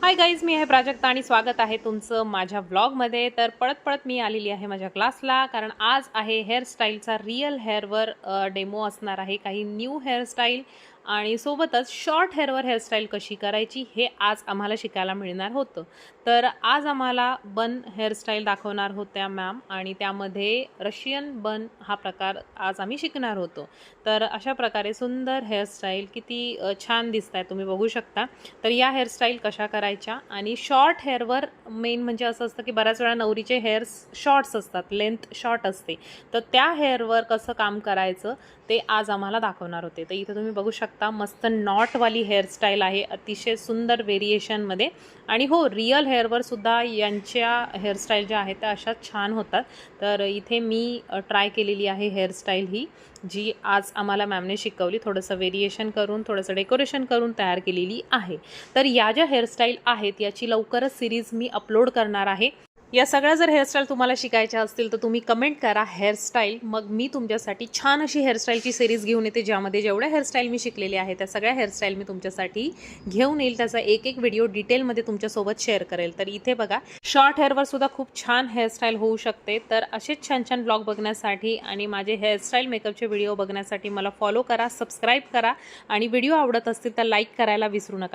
Hi guys, मी आहे प्राजक्ता आणि स्वागत आहे तुमचं माझ्या व्लॉगमध्ये। तर पळत मी आलेली आहे माझ्या क्लासला, कारण आज आहे हेअरस्टाईलचा रिअल हेअरवर डेमो असणार आहे। काही न्यू हेअरस्टाईल आणि सोबतच शॉर्ट हेअरवर हेअरस्टाईल कशी करायची हे आज आम्हाला शिकायला मिळणार होतं। तर आज आम्हाला बन हेअरस्टाईल दाखवणार होत्या मॅम, आणि त्यामध्ये रशियन बन हा प्रकार आज आम्ही शिकणार होतो। तर अशा प्रकारे सुंदर हेअरस्टाईल किती छान दिसत आहे, तुम्ही बघू शकता। तर या हेअरस्टाईल कशा करायच्या, आणि शॉर्ट हेअरवर मेन म्हणजे असं असतं की बऱ्याच वेळा नवरीचे हेअर्स शॉर्ट्स असतात, लेंथ शॉर्ट असते, तर त्या हेअरवर कसं काम करायचं ते आज आम्हाला दाखवणार होते। तर इथे तुम्ही बघू शकता मस्त नॉटवाली हेअरस्टाईल आहे, अतिशय सुंदर व्हेरिएशनमध्ये। आणि हो, रिअल हेअरवर सुद्धा यांच्या हेअरस्टाईल ज्या आहेत त्या अशाच छान होतात। तर इथे मी ट्राय केलेली आहे हेअरस्टाईल ही, जी आज आम्हाला मॅमने शिकवली, थोडंसं व्हेरिएशन करून, थोडंसं डेकोरेशन करून तयार केलेली आहे। तर या ज्या हेअरस्टाईल आहेत याची लवकरच सिरीज मी अपलोड करणार आहे। या सगळ्या जर हेअरस्टाईल तुम्हाला शिकायच्या असतील तर तुम्ही कमेंट करा हेअरस्टाईल, मग मी तुमच्यासाठी छान अशी हेअरस्टाईलची सिरीज घेऊन येते, ज्यामध्ये जेवढ्या हेअरस्टाईल मी शिकलेली आहे त्या सगळ्या हेअरस्टाईल मी तुमच्यासाठी घेऊन येईल। त्याचा एक व्हिडिओ डिटेलमध्ये तुमच्यासोबत शेअर करेल। तर इथे बघा, शॉर्ट हेअरवर सुद्धा खूप छान हेअरस्टाईल होऊ शकते। तर असेच छान छान ब्लॉग बघण्यासाठी आणि माझे हेअरस्टाईल मेकअपचे व्हिडिओ बघण्यासाठी मला फॉलो करा, सबस्क्राईब करा, आणि व्हिडिओ आवडत असतील तर लाईक करायला विसरू नका।